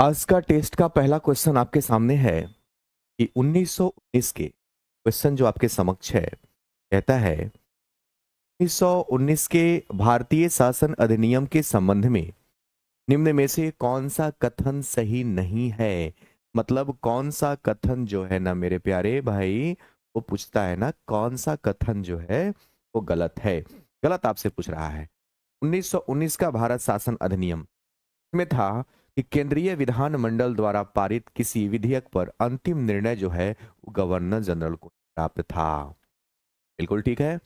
आज का टेस्ट का पहला क्वेश्चन आपके सामने है कि 1919 के क्वेश्चन जो आपके समक्ष है कहता है 1919 के भारतीय शासन अधिनियम के संबंध में निम्न में से कौन सा कथन सही नहीं है। मतलब कौन सा कथन जो है ना मेरे प्यारे भाई, वो पूछता है ना कौन सा कथन जो है वो गलत है। गलत आपसे पूछ रहा है। 1919 का भारत शासन अधिनियम में था कि केंद्रीय विधानमंडल द्वारा पारित किसी विधेयक पर अंतिम निर्णय जो है वो गवर्नर जनरल को प्राप्त था। बिल्कुल ठीक है।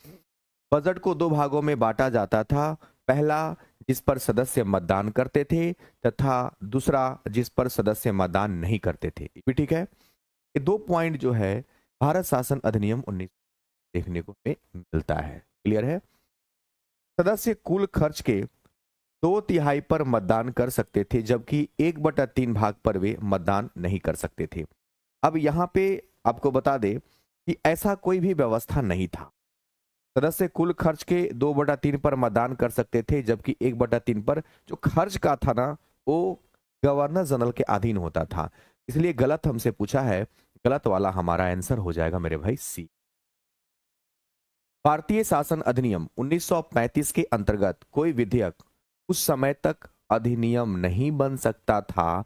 बजट को दो भागों में बांटा जाता था। पहला जिस पर सदस्य मतदान करते थे तथा दूसरा जिस पर सदस्य मतदान नहीं करते थे। ये भी ठीक है। ये दो पॉइंट जो है भारत शासन अधिनियम 19 देखने को हमें मिलता है। क्लियर है। सदस्य कुल खर्च के 2/3 पर मतदान कर सकते थे जबकि 1/3 भाग पर वे मतदान नहीं कर सकते थे। अब यहाँ पे आपको बता दे कि ऐसा कोई भी व्यवस्था नहीं था। सदस्य कुल खर्च के 2/3 पर मतदान कर सकते थे जबकि 1/3 पर जो खर्च का था ना वो गवर्नर जनरल के अधीन होता था। इसलिए गलत हमसे पूछा है। गलत वाला हमारा आंसर हो जाएगा मेरे भाई सी। भारतीय शासन अधिनियम 1935 के अंतर्गत कोई विधेयक उस समय तक अधिनियम नहीं बन सकता था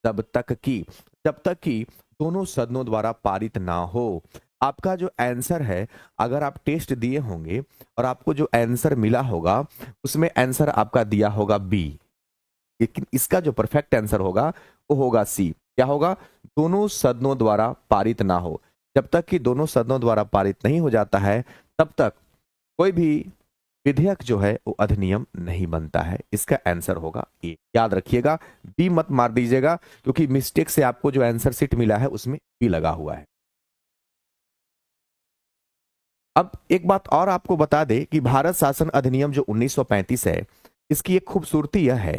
जब तक कि दोनों सदनों द्वारा पारित ना हो। आपका जो आंसर है, अगर आप टेस्ट दिए होंगे और आपको जो आंसर मिला होगा उसमें आंसर आपका दिया होगा बी, लेकिन इसका जो परफेक्ट आंसर होगा वो होगा सी। क्या होगा? दोनों सदनों द्वारा पारित ना हो। जब तक कि दोनों सदनों द्वारा पारित नहीं हो जाता है तब तक कोई भी विधेयक जो है वो अधिनियम नहीं बनता है। इसका आंसर होगा ए। याद रखिएगा, बी मत मार दीजिएगा क्योंकि मिस्टेक से आपको जो आंसर सीट मिला है उसमें बी लगा हुआ है। अब एक बात और आपको बता दे कि भारत शासन अधिनियम जो 1935 है, इसकी एक खूबसूरती यह है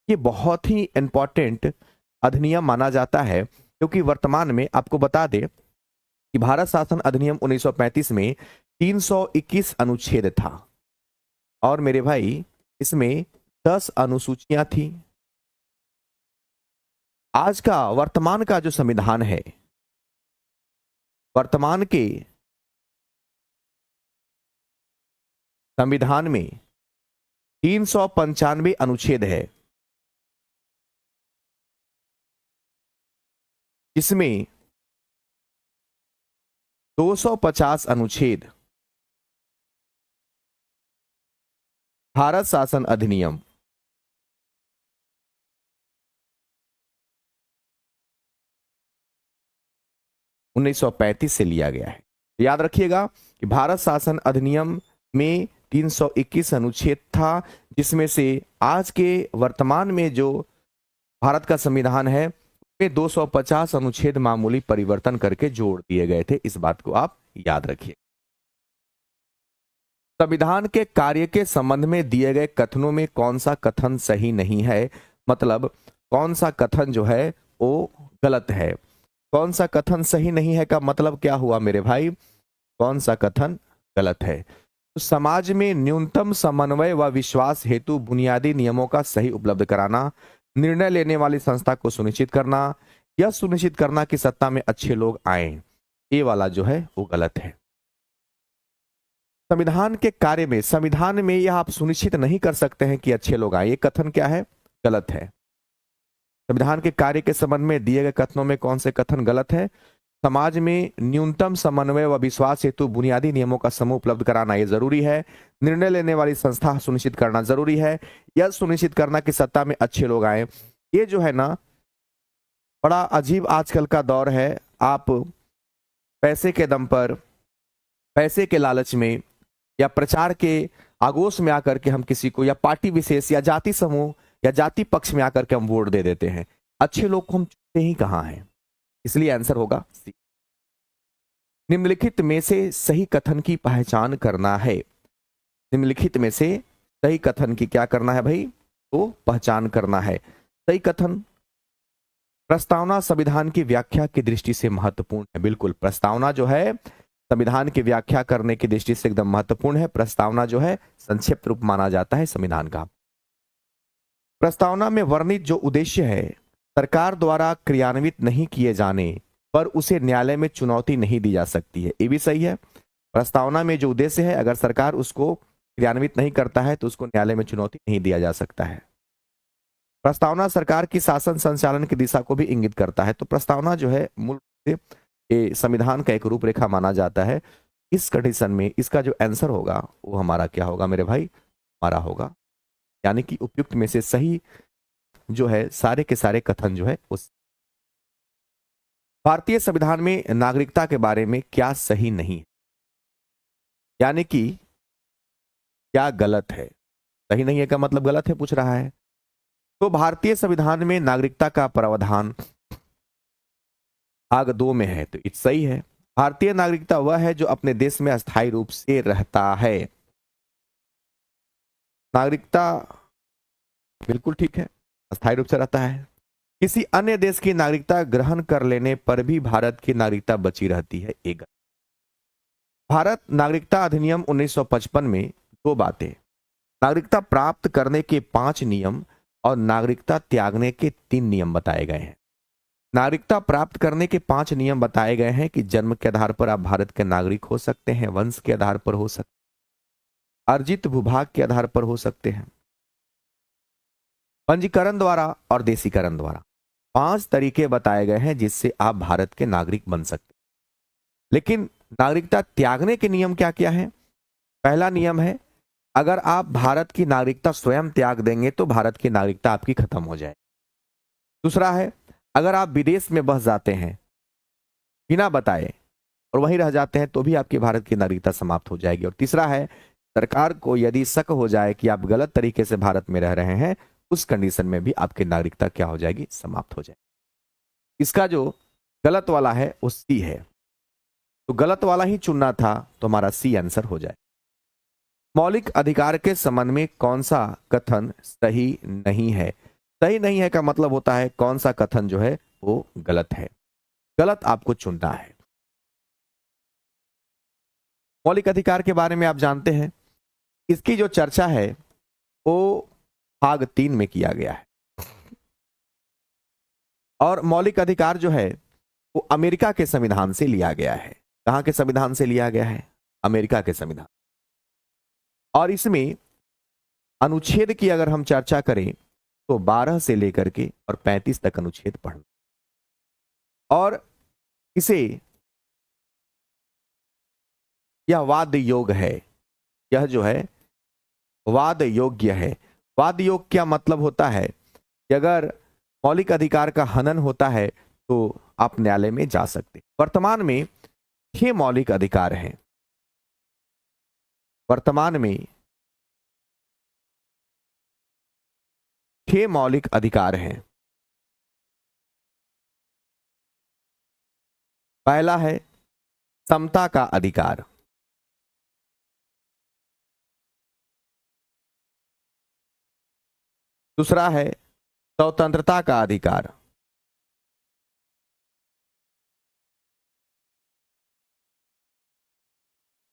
कि बहुत ही इंपॉर्टेंट अधिनियम माना जाता है क्योंकि वर्तमान में आपको बता दे कि भारत शासन अधिनियम 1935 में 321 अनुच्छेद था और मेरे भाई इसमें 10 अनुसूचियां थी। आज का वर्तमान का जो संविधान है, वर्तमान के संविधान में 395 अनुच्छेद है, जिसमें 250 अनुच्छेद भारत शासन अधिनियम 1935 से लिया गया है। याद रखिएगा कि भारत शासन अधिनियम में 321 अनुच्छेद था, जिसमें से आज के वर्तमान में जो भारत का संविधान है उसमें 250 अनुच्छेद मामूली परिवर्तन करके जोड़ दिए गए थे। इस बात को आप याद रखिए। संविधान के कार्य के संबंध में दिए गए कथनों में कौन सा कथन सही नहीं है। मतलब कौन सा कथन जो है वो गलत है। कौन सा कथन सही नहीं है का मतलब क्या हुआ मेरे भाई? कौन सा कथन गलत है? तो समाज में न्यूनतम समन्वय व विश्वास हेतु बुनियादी नियमों का सही उपलब्ध कराना, निर्णय लेने वाली संस्था को सुनिश्चित करना, यह सुनिश्चित करना कि सत्ता में अच्छे लोग आए, ये वाला जो है वो गलत है। संविधान के कार्य में, संविधान में यह आप सुनिश्चित नहीं कर सकते हैं कि अच्छे लोग आए, ये कथन क्या है? गलत है। संविधान के कार्य के संबंध में दिए गए कथनों में कौन से कथन गलत है? समाज में न्यूनतम समन्वय व विश्वास हेतु बुनियादी नियमों का समूह उपलब्ध कराना यह जरूरी है, निर्णय लेने वाली संस्था सुनिश्चित करना जरूरी है, यह सुनिश्चित करना कि सत्ता में अच्छे लोग आए। ये जो है ना बड़ा अजीब आजकल का दौर है। आप पैसे के दम पर, पैसे के लालच में या प्रचार के आगोश में आकर के हम किसी को या पार्टी विशेष या जाति समूह या जाति पक्ष में आकर के हम वोट दे देते हैं। अच्छे लोग को हम चुनते ही कहां हैं। इसलिए आंसर होगा सी। निम्नलिखित में से सही कथन की पहचान करना है। निम्नलिखित में से सही कथन की क्या करना है भाई? तो पहचान करना है। सही कथन, प्रस्तावना संविधान की व्याख्या की दृष्टि से महत्वपूर्ण है। बिल्कुल, प्रस्तावना जो है संविधान की व्याख्या करने की दृष्टि से एकदम महत्वपूर्ण है। प्रस्तावना जो है संक्षिप्त रूप माना जाता है संविधान का। प्रस्तावना में वर्णित जो उद्देश्य है सरकार द्वारा क्रियान्वित नहीं किए जाने पर उसे न्यायालय में चुनौती नहीं दी जा सकती है। ये भी सही है। प्रस्तावना में जो उद्देश्य है, अगर सरकार उसको क्रियान्वित नहीं करता है तो उसको न्यायालय में चुनौती नहीं दिया जा सकता है। प्रस्तावना सरकार की शासन संचालन की दिशा को भी इंगित करता है। तो प्रस्तावना जो है मूल रूप से ये संविधान का एक रूपरेखा माना जाता है। इस कंडीशन में इसका जो आंसर होगा वो हमारा क्या होगा मेरे भाई, हमारा होगा, यानी कि उपयुक्त में से सही जो है सारे के सारे कथन जो है उस भारतीय संविधान में नागरिकता के बारे में क्या सही नहीं है, यानी कि क्या गलत है। सही नहीं है का मतलब गलत है पूछ रहा है। तो भारतीय संविधान में नागरिकता का प्रावधान भाग 2 में है, तो ये सही है। भारतीय नागरिकता वह है जो अपने देश में अस्थायी रूप से रहता है। नागरिकता बिल्कुल ठीक है, अस्थायी रूप से रहता है। किसी अन्य देश की नागरिकता ग्रहण कर लेने पर भी भारत की नागरिकता बची रहती है। एक भारत नागरिकता अधिनियम 1955 में 2 बातें, नागरिकता प्राप्त करने के 5 नियम और नागरिकता त्यागने के 3 नियम बताए गए हैं। नागरिकता प्राप्त करने के 5 नियम बताए गए हैं कि जन्म के आधार पर आप भारत के नागरिक हो सकते हैं, वंश के आधार पर हो सकते हैं, अर्जित भूभाग के आधार पर हो सकते हैं, पंजीकरण द्वारा और देशीकरण द्वारा। 5 तरीके बताए गए हैं जिससे आप भारत के नागरिक बन सकते हैं। लेकिन नागरिकता त्यागने के नियम क्या क्या है? पहला नियम है, अगर आप भारत की नागरिकता स्वयं त्याग देंगे तो भारत की नागरिकता आपकी खत्म हो जाए। दूसरा है, अगर आप विदेश में बस जाते हैं बिना बताए और वहीं रह जाते हैं तो भी आपकी भारत की नागरिकता समाप्त हो जाएगी। और तीसरा है, सरकार को यदि शक हो जाए कि आप गलत तरीके से भारत में रह रहे हैं, उस कंडीशन में भी आपकी नागरिकता क्या हो जाएगी, समाप्त हो जाएगी। इसका जो गलत वाला है वो सी है, तो गलत वाला ही चुनना था, तो हमारा सी आंसर हो जाए। मौलिक अधिकार के संबंध में कौन सा कथन सही नहीं है? सही नहीं है का मतलब होता है कौन सा कथन जो है वो गलत है, गलत आपको चुनना है। मौलिक अधिकार के बारे में आप जानते हैं, इसकी जो चर्चा है वो भाग 3 में किया गया है। और मौलिक अधिकार जो है वो अमेरिका के संविधान से लिया गया है। कहां के संविधान से लिया गया है? अमेरिका के संविधान। और इसमें अनुच्छेद की अगर हम चर्चा करें तो 12 से लेकर के और 35 तक अनुच्छेद पढ़ना, और इसे यह वाद योग्य है, यह जो है वाद योग्य है। वाद योग्य क्या मतलब होता है कि अगर मौलिक अधिकार का हनन होता है तो आप न्यायालय में जा सकते। वर्तमान में 6 मौलिक अधिकार हैं। वर्तमान में 6 मौलिक अधिकार हैं। पहला है समता का अधिकार, दूसरा है स्वतंत्रता का अधिकार,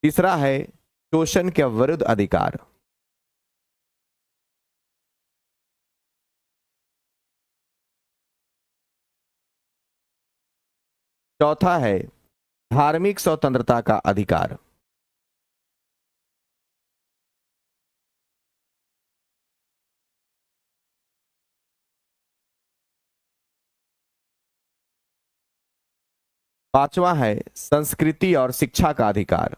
तीसरा है शोषण के विरुद्ध अधिकार, चौथा है धार्मिक स्वतंत्रता का अधिकार, पांचवा है संस्कृति और शिक्षा का अधिकार,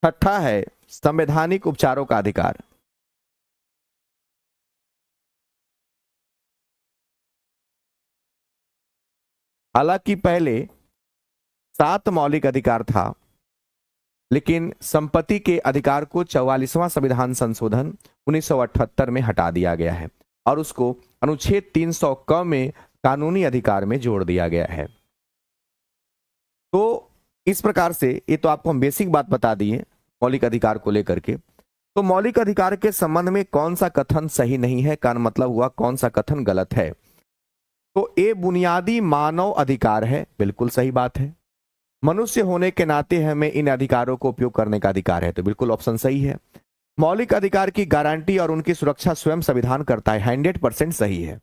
छठा है संवैधानिक उपचारों का अधिकार, हालांकि पहले 7 मौलिक अधिकार था, लेकिन संपत्ति के अधिकार को 44वां संविधान संशोधन 1978 में हटा दिया गया है और उसको अनुच्छेद 300 क में कानूनी अधिकार में जोड़ दिया गया है। तो इस प्रकार से ये तो आपको हम बेसिक बात बता दिए मौलिक अधिकार को लेकर के। तो मौलिक अधिकार के संबंध में कौन सा कथन सही नहीं है का मतलब हुआ कौन सा कथन गलत है। तो ये बुनियादी मानव अधिकार है, बिल्कुल सही बात है। मनुष्य होने के नाते हमें इन अधिकारों को उपयोग करने का अधिकार है, तो बिल्कुल ऑप्शन सही है। मौलिक अधिकार की गारंटी और उनकी सुरक्षा स्वयं संविधान करता है, 100% सही है।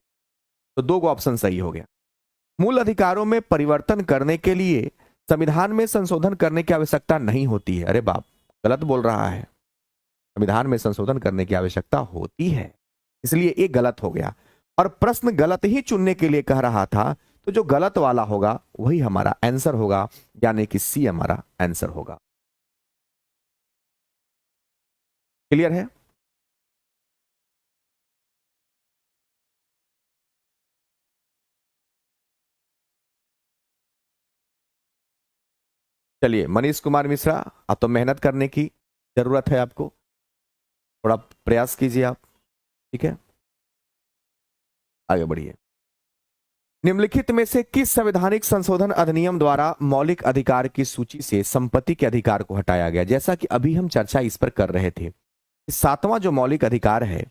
तो दो ऑप्शन सही हो गया। मूल अधिकारों में परिवर्तन करने के लिए संविधान में संशोधन करने की आवश्यकता नहीं होती है। अरे बाप, गलत बोल रहा है। संविधान में संशोधन करने की आवश्यकता होती है, इसलिए ये गलत हो गया। और प्रश्न गलत ही चुनने के लिए कह रहा था, तो जो गलत वाला होगा वही हमारा आंसर होगा, यानी कि सी हमारा आंसर होगा। क्लियर है? चलिए मनीष कुमार मिश्रा, अब तो मेहनत करने की जरूरत है आपको, थोड़ा प्रयास कीजिए आप। ठीक है, आगे बढ़िए। निम्नलिखित में से किस संवैधानिक संशोधन अधिनियम द्वारा मौलिक अधिकार की सूची से संपत्ति के अधिकार को हटाया गया? जैसा कि अभी हम चर्चा इस पर कर रहे थे, सातवां जो मौलिक अधिकार है,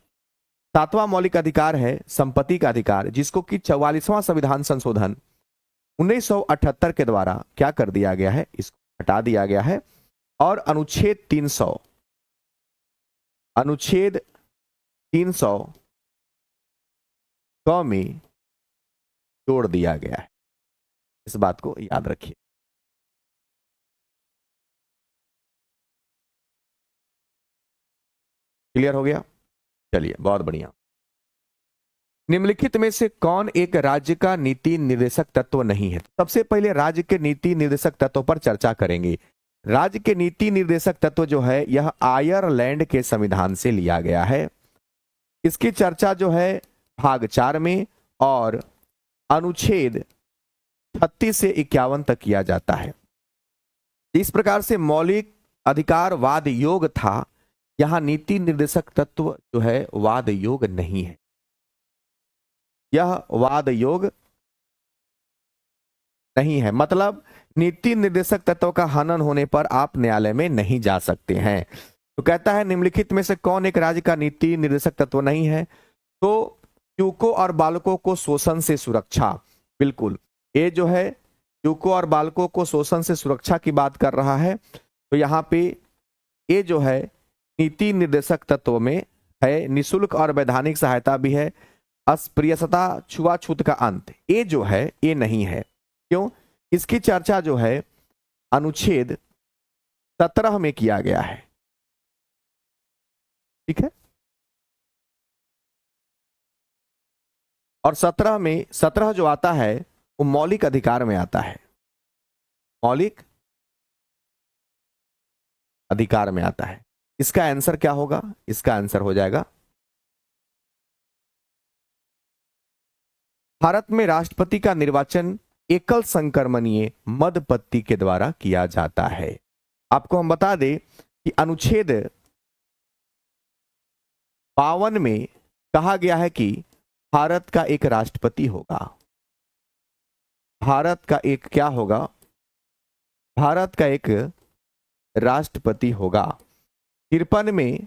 सातवां मौलिक अधिकार है संपत्ति का अधिकार, जिसको कि 44वां संविधान संशोधन 1978 के द्वारा क्या कर दिया गया है, इसको हटा दिया गया है और अनुच्छेद 300 क में जोड़ दिया गया है। इस बात को याद रखिए। क्लियर हो गया? चलिए, बहुत बढ़िया। निम्नलिखित में से कौन एक राज्य का नीति निर्देशक तत्व नहीं है? सबसे पहले राज्य के नीति निर्देशक तत्व पर चर्चा करेंगे। राज्य के नीति निर्देशक तत्व जो है यह आयरलैंड के संविधान से लिया गया है। इसकी चर्चा जो है भाग 4 में और अनुच्छेद 36 से 51 तक किया जाता है। इस प्रकार से मौलिक अधिकार वाद योग था, यहां नीति निर्देशक तत्व जो है वाद योग नहीं है, यह वाद योग नहीं है। मतलब नीति निर्देशक तत्व का हनन होने पर आप न्यायालय में नहीं जा सकते हैं। तो कहता है निम्नलिखित में से कौन एक राज्य का नीति निर्देशक तत्व नहीं है? तो युवकों और बालकों को शोषण से सुरक्षा, बिल्कुल ये जो है युवकों और बालकों को शोषण से सुरक्षा की बात कर रहा है। तो यहाँ पे ये जो है नीति निर्देशक तत्व में है। निशुल्क और वैधानिक सहायता भी है। अस्पृश्यता, छुआछूत का अंत, ये जो है ये नहीं है। क्यों? इसकी चर्चा जो है अनुच्छेद 17 में किया गया है। ठीक है, और 17 जो आता है वो मौलिक अधिकार में आता है, मौलिक अधिकार में आता है। इसका आंसर क्या होगा? इसका आंसर हो जाएगा भारत में राष्ट्रपति का निर्वाचन एकल संक्रमणीय मध्यपति के द्वारा किया जाता है। आपको हम बता दें कि अनुच्छेद 52 में कहा गया है कि भारत का एक राष्ट्रपति होगा। भारत का एक क्या होगा? भारत का एक राष्ट्रपति होगा। 53 में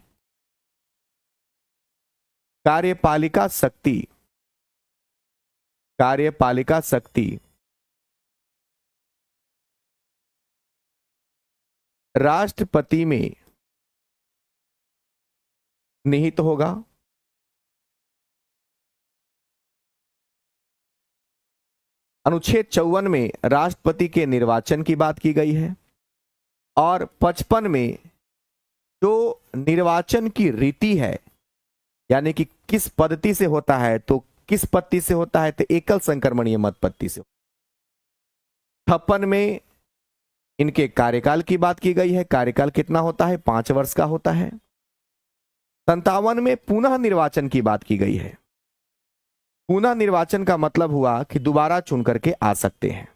कार्यपालिका शक्ति राष्ट्रपति में निहित होगा। अनुच्छेद 54 में राष्ट्रपति के निर्वाचन की बात की गई है और 55 में जो निर्वाचन की रीति है, यानी कि किस पद्धति से होता है, तो किस पद्धति से होता है? तो एकल संक्रमणीय मत पद्धति से। 56 में इनके कार्यकाल की बात की गई है। कार्यकाल कितना होता है? 5 वर्ष का होता है। 57 में पुनः निर्वाचन की बात की गई है। पुनः निर्वाचन का मतलब हुआ कि दोबारा चुन करके आ सकते हैं।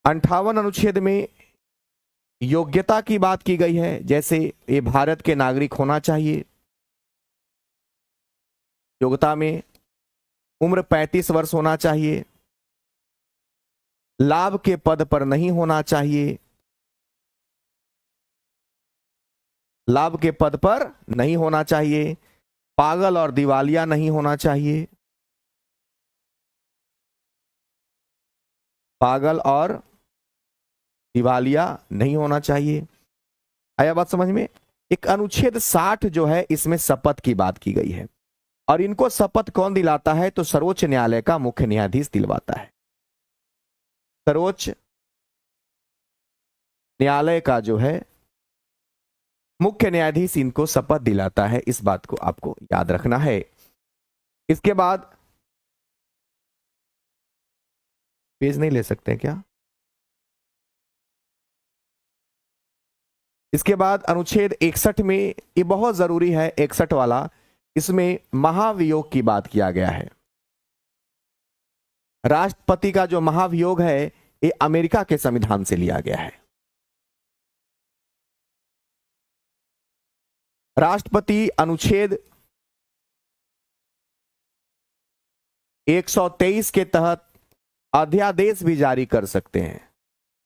58 अनुच्छेद में योग्यता की बात की गई है, जैसे ये भारत के नागरिक होना चाहिए। योग्यता में उम्र 35 वर्ष होना चाहिए, लाभ के पद पर नहीं होना चाहिए, लाभ के पद पर नहीं होना चाहिए, पागल और दिवालिया नहीं होना चाहिए, पागल और दिवालिया नहीं होना चाहिए, आया बात समझ में? एक अनुच्छेद 60 जो है इसमें शपथ की बात की गई है, और इनको शपथ कौन दिलाता है? तो सर्वोच्च न्यायालय का मुख्य न्यायाधीश दिलवाता है। सर्वोच्च न्यायालय का जो है मुख्य न्यायाधीश इनको शपथ दिलाता है, इस बात को आपको याद रखना है। इसके बाद पेज नहीं ले सकते हैं क्या? इसके बाद अनुच्छेद 61 में, ये बहुत जरूरी है 61 वाला, इसमें महाभियोग की बात किया गया है। राष्ट्रपति का जो महाभियोग है ये अमेरिका के संविधान से लिया गया है। राष्ट्रपति अनुच्छेद 123 के तहत अध्यादेश भी जारी कर सकते हैं।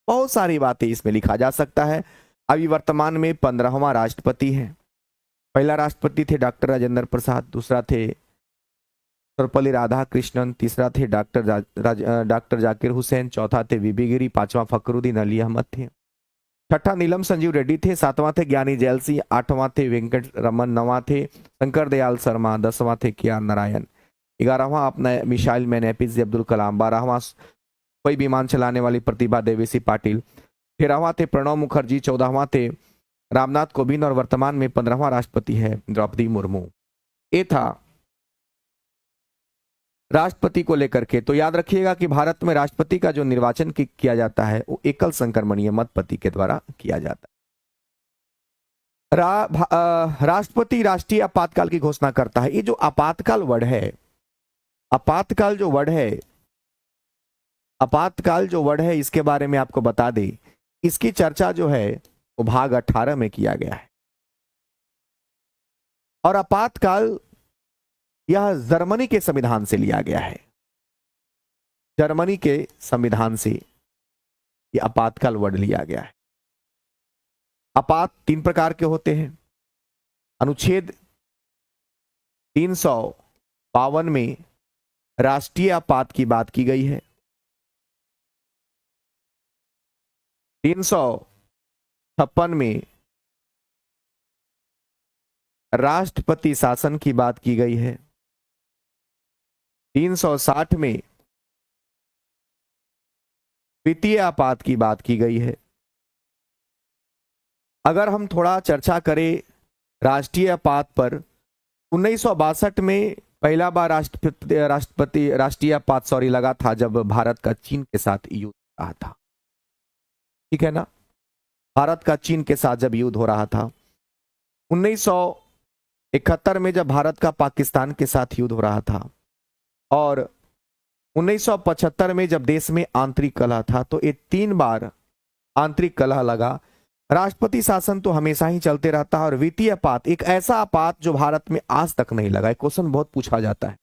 बहुत सारी बातें इसमें लिखा जा सकता है। अभी वर्तमान में 15वां राष्ट्रपति है। पहला राष्ट्रपति थे डॉक्टर राजेंद्र प्रसाद, दूसरा थे सर्वपल्ली राधाकृष्णन, तीसरा थे डॉक्टर जाकिर हुसैन, चौथा थे वीबी गिरी, पांचवा फखरुद्दीन अली अहमद थे, छठा नीलम संजीव रेड्डी थे, सातवां थे ज्ञानी जैल सिंह, आठवां थे वेंकट रमन, नवां थे शंकर दयाल शर्मा, 10वां थे के आर नारायण, 11वां अपना missile man APJ Abdul Kalam, 12वां कोई विमान चलाने वाली प्रतिभा देवेसी पाटिल, 13वां थे प्रणब मुखर्जी, 14वां थे रामनाथ कोविंद, और वर्तमान में 15वां राष्ट्रपति है द्रौपदी मुर्मू। ये था राष्ट्रपति को लेकर के। तो याद रखिएगा कि भारत में राष्ट्रपति का जो निर्वाचन किया जाता है वो एकल संक्रमणीय मतपति के द्वारा किया जाता है। राष्ट्रपति राष्ट्रीय आपातकाल की घोषणा करता है। ये जो आपातकाल वर्ड है, आपातकाल जो वर्ड है, आपातकाल जो वर्ड है, इसके बारे में आपको बता दें, इसकी चर्चा जो है वो भाग 18 में किया गया है। और आपातकाल यह जर्मनी के संविधान से लिया गया है। जर्मनी के संविधान से यह आपातकाल वर्ड लिया गया है। आपात 3 प्रकार के होते हैं। अनुच्छेद 352 में राष्ट्रीय आपात की बात की गई है। 356 में राष्ट्रपति शासन की बात की गई है। 360 में द्वितीय आपात की बात की गई है। अगर हम थोड़ा चर्चा करें राष्ट्रीय आपात पर, 1962 में पहला बार राष्ट्रीय आपात लगा था जब भारत का चीन के साथ युद्ध हो रहा था। ठीक है ना? भारत का चीन के साथ जब युद्ध हो रहा था। 1971 में जब भारत का पाकिस्तान के साथ युद्ध हो रहा था, और 1975 में जब देश में आंतरिक कलह था। तो ये 3 बार आंतरिक कलह लगा। राष्ट्रपति शासन तो हमेशा ही चलते रहता है। और वित्तीय आपात एक ऐसा आपात जो भारत में आज तक नहीं लगा। क्वेश्चन बहुत पूछा जाता है,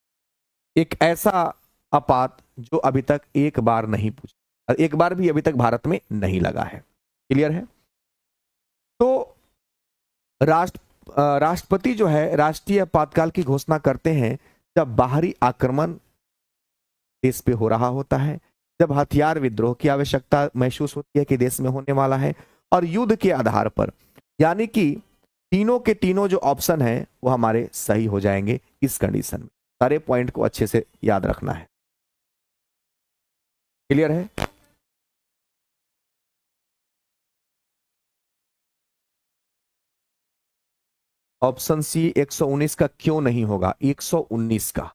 एक ऐसा आपात जो अभी तक एक बार नहीं पूछा, एक बार भी अभी तक भारत में नहीं लगा है। क्लियर है? तो राष्ट्रपति जो है राष्ट्रीय आपातकाल की घोषणा करते हैं जब बाहरी आक्रमण देश पे हो रहा होता है, जब हथियार विद्रोह की आवश्यकता महसूस होती है कि देश में होने वाला है, और युद्ध के आधार पर, यानी कि तीनों के तीनों जो ऑप्शन है वो हमारे सही हो जाएंगे इस कंडीशन में। सारे पॉइंट को अच्छे से याद रखना है। क्लियर है? ऑप्शन सी 119 का क्यों नहीं होगा? 119 का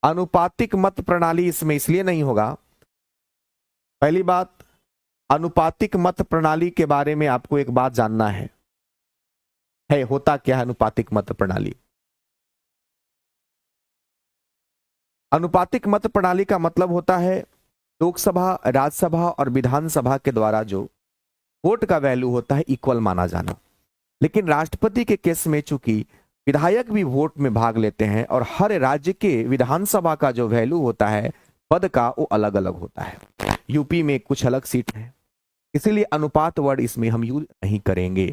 अनुपातिक मत प्रणाली इसमें इसलिए नहीं होगा। पहली बात, अनुपातिक मत प्रणाली के बारे में आपको एक बात जानना है होता क्या है अनुपातिक मत प्रणाली? अनुपातिक मत प्रणाली का मतलब होता है लोकसभा, राज्यसभा और विधानसभा के द्वारा जो वोट का वैल्यू होता है इक्वल माना जाना। लेकिन राष्ट्रपति के केस में चूंकि विधायक भी वोट में भाग लेते हैं और हर राज्य के विधानसभा का जो वैल्यू होता है पद का वो अलग अलग होता है। यूपी में कुछ अलग सीट है, इसीलिए अनुपात वर्ड इसमें हम यूज नहीं करेंगे।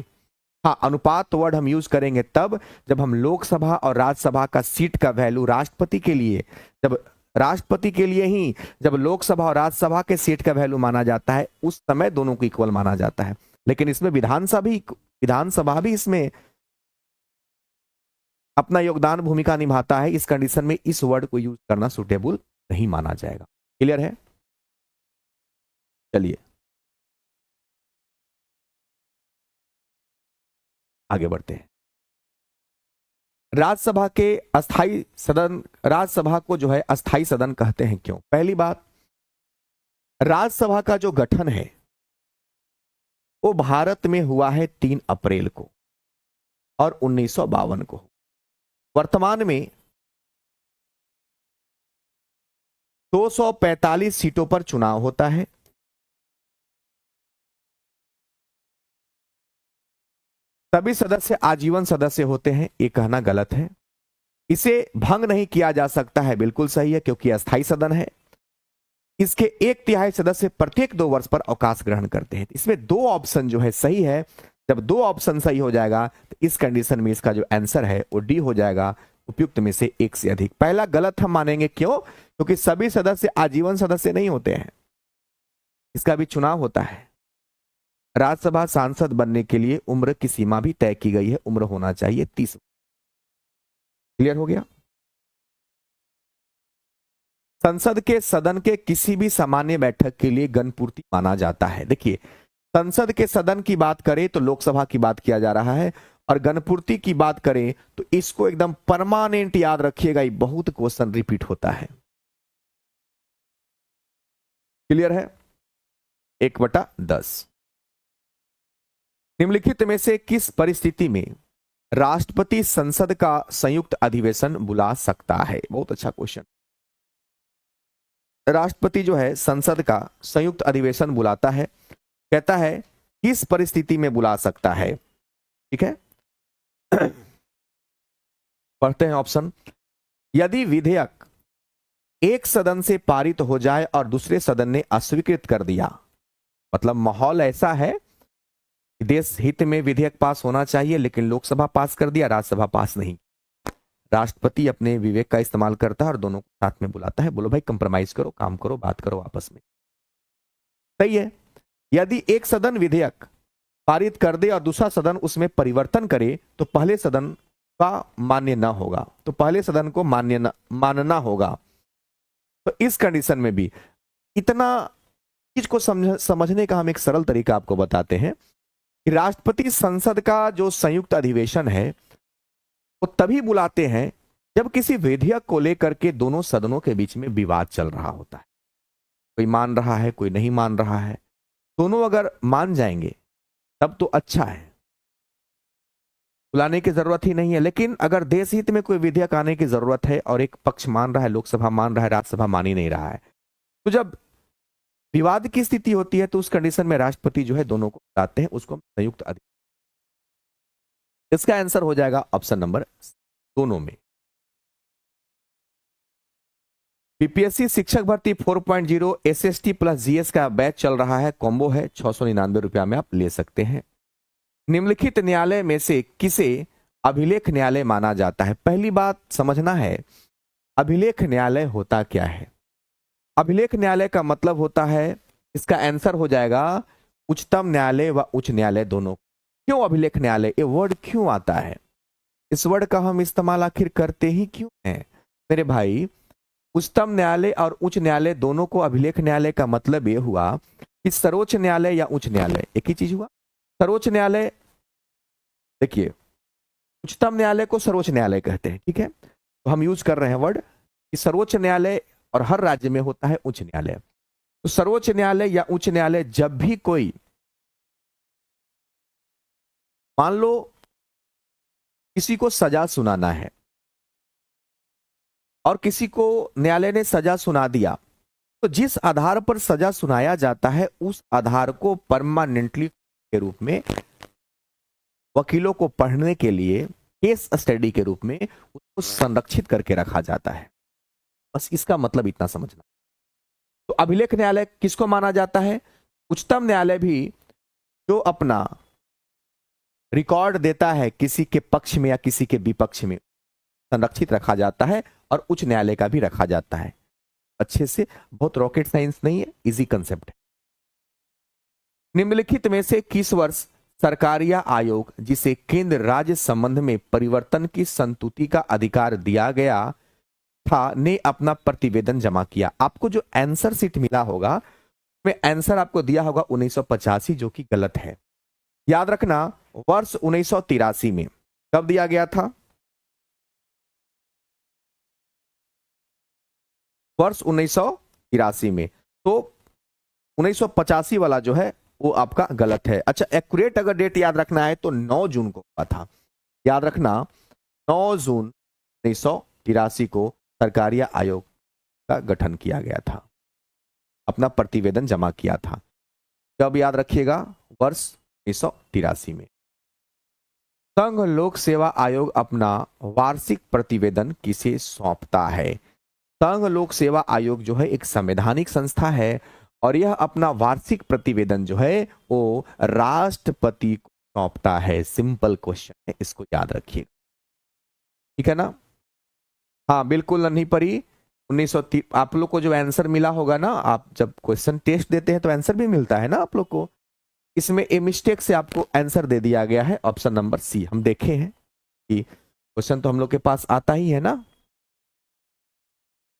हाँ, अनुपात वर्ड हम यूज करेंगे तब जब हम लोकसभा और राज्यसभा का सीट का वैल्यू राष्ट्रपति के लिए, जब राष्ट्रपति के लिए ही जब लोकसभा और राज्यसभा के सीट का वैल्यू माना जाता है उस समय दोनों को इक्वल माना जाता है, लेकिन इसमें विधानसभा भी इसमें अपना योगदान भूमिका निभाता है। इस कंडीशन में इस वर्ड को यूज करना सुटेबल नहीं माना जाएगा। क्लियर है? चलिए आगे बढ़ते हैं। राज्यसभा के अस्थाई सदन, राज्यसभा को जो है अस्थाई सदन कहते हैं क्यों? पहली बात, राज्यसभा का जो गठन है वो भारत में हुआ है 3 अप्रैल को और 1952 को। वर्तमान में 245 सीटों पर चुनाव होता है। सभी सदस्य आजीवन सदस्य होते हैं, ये कहना गलत है। इसे भंग नहीं किया जा सकता है, बिल्कुल सही है, क्योंकि अस्थाई सदन है। इसके 1/3 सदस्य प्रत्येक 2 वर्ष पर अवकाश ग्रहण करते हैं। इसमें 2 ऑप्शन जो है सही है। जब 2 ऑप्शन सही हो जाएगा तो इस कंडीशन में इसका जो आंसर है वो डी हो जाएगा, उपयुक्त में से एक से अधिक। पहला गलत हम मानेंगे, क्यों? क्योंकि सभी सदस्य आजीवन सदस्य नहीं होते हैं, इसका भी चुनाव होता है। राज्यसभा सांसद बनने के लिए उम्र की सीमा भी तय की गई है, उम्र होना चाहिए 30। क्लियर हो गया? संसद के सदन के किसी भी सामान्य बैठक के लिए गणपूर्ति माना जाता है। देखिए, संसद के सदन की बात करें तो लोकसभा की बात किया जा रहा है, और गणपूर्ति की बात करें तो इसको एकदम परमानेंट याद रखिएगा, ये बहुत क्वेश्चन रिपीट होता है। क्लियर है? 1/10। निम्नलिखित में से किस परिस्थिति में राष्ट्रपति संसद का संयुक्त अधिवेशन बुला सकता है? बहुत अच्छा क्वेश्चन। राष्ट्रपति जो है संसद का संयुक्त अधिवेशन बुलाता है, कहता है किस परिस्थिति में बुला सकता है। ठीक है, पढ़ते हैं ऑप्शन। यदि विधेयक एक सदन से पारित हो जाए और दूसरे सदन ने अस्वीकृत कर दिया, मतलब माहौल ऐसा है कि देश हित में विधेयक पास होना चाहिए लेकिन लोकसभा पास कर दिया, राज्यसभा पास नहीं। राष्ट्रपति अपने विवेक का इस्तेमाल करता है और दोनों को साथ में बुलाता है, बोलो भाई कंप्रोमाइज करो, काम करो, बात करो आपस में। सही है। यदि एक सदन विधेयक पारित कर दे और दूसरा सदन उसमें परिवर्तन करे तो पहले सदन का मान्य न होगा, तो पहले सदन को मानना होगा। तो इस कंडीशन में भी इतना चीज को समझने का हम एक सरल तरीका आपको बताते हैं कि राष्ट्रपति संसद का जो संयुक्त अधिवेशन है वो तभी बुलाते हैं जब किसी विधेयक को लेकर के दोनों सदनों के बीच में विवाद चल रहा होता है। कोई मान रहा है, कोई नहीं मान रहा है। दोनों अगर मान जाएंगे तब तो अच्छा है, बुलाने की जरूरत ही नहीं है। लेकिन अगर देश हित में कोई विधेयक आने की जरूरत है और एक पक्ष मान रहा है, लोकसभा मान रहा है, राज्यसभा मान ही नहीं रहा है, तो जब विवाद की स्थिति होती है तो उस कंडीशन में राष्ट्रपति जो है दोनों को बुलाते हैं, उसको संयुक्त अधिवेशन। इसका आंसर हो जाएगा ऑप्शन नंबर दोनों में। बीपीएससी शिक्षक भर्ती 4.0 एसएसटी प्लस जीएस का बैच चल रहा है, कॉम्बो है, 699 रुपया में आप ले सकते हैं। निम्नलिखित न्यायालय में से किसे अभिलेख न्यायालय माना जाता है? पहली बात समझना है, अभिलेख न्यायालय होता क्या है। अभिलेख न्यायालय का मतलब होता है, इसका आंसर हो जाएगा उच्चतम न्यायालय व उच्च न्यायालय दोनों। क्यों अभिलेख न्यायालय, ये वर्ड क्यों आता है, इस वर्ड का हम इस्तेमाल आखिर करते ही क्यों हैं मेरे भाई? उच्चतम न्यायालय और उच्च न्यायालय दोनों को अभिलेख न्यायालय का मतलब यह हुआ कि सर्वोच्च न्यायालय या उच्च न्यायालय एक ही चीज हुआ। सर्वोच्च न्यायालय, देखिए उच्चतम न्यायालय को सर्वोच्च न्यायालय कहते हैं, ठीक है, तो हम यूज कर रहे हैं वर्ड कि सर्वोच्च न्यायालय, और हर राज्य में होता है उच्च न्यायालय। तो सर्वोच्च न्यायालय या उच्च न्यायालय जब भी कोई, मान लो किसी को सजा सुनाना है और किसी को न्यायालय ने सजा सुना दिया, तो जिस आधार पर सजा सुनाया जाता है उस आधार को परमानेंटली के रूप में वकीलों को पढ़ने के लिए केस स्टडी के रूप में उसको संरक्षित करके रखा जाता है। बस इसका मतलब इतना समझना। तो अभिलेख न्यायालय किसको माना जाता है? उच्चतम न्यायालय भी जो अपना रिकॉर्ड देता है किसी के पक्ष में या किसी के विपक्ष में, संरक्षित रखा जाता है, और उच्च न्यायालय का भी रखा जाता है। अच्छे से, बहुत रॉकेट साइंस नहीं है, इजी कंसेप्ट है। निम्नलिखित में से किस वर्ष सरकार या आयोग जिसे केंद्र राज्य संबंध में परिवर्तन की संतुति का अधिकार दिया गया था ने अपना प्रतिवेदन जमा किया? आपको जो आंसर सीट मिला होगा में आंसर आपको दिया होगा 1985, जो कि गलत है। याद रखना, वर्ष 1983 में कब दिया गया था? वर्ष 1983 में। तो 1985 वाला जो है वो आपका गलत है। अच्छा, एक्यूरेट अगर डेट याद रखना है तो 9 जून को हुआ था। याद रखना, 9 जून 1983 को सरकारिया आयोग का गठन किया गया था, अपना प्रतिवेदन जमा किया था। कब याद रखिएगा? वर्ष 1983 में। संघ लोक सेवा आयोग अपना वार्षिक प्रतिवेदन किसे सौंपता है? संघ लोक सेवा आयोग जो है एक संवैधानिक संस्था है और यह अपना वार्षिक प्रतिवेदन जो है वो राष्ट्रपति को सौंपता है। सिंपल क्वेश्चन है, इसको याद रखिए, ठीक है ना? हाँ बिल्कुल नहीं परी। 1930 आप लोग को जो आंसर मिला होगा ना, आप जब क्वेश्चन टेस्ट देते हैं तो आंसर भी मिलता है ना आप लोग को। इसमें ए मिस्टेक से आपको आंसर दे दिया गया है ऑप्शन नंबर सी। हम देखे हैं कि क्वेश्चन तो हम लोग के पास आता ही है ना।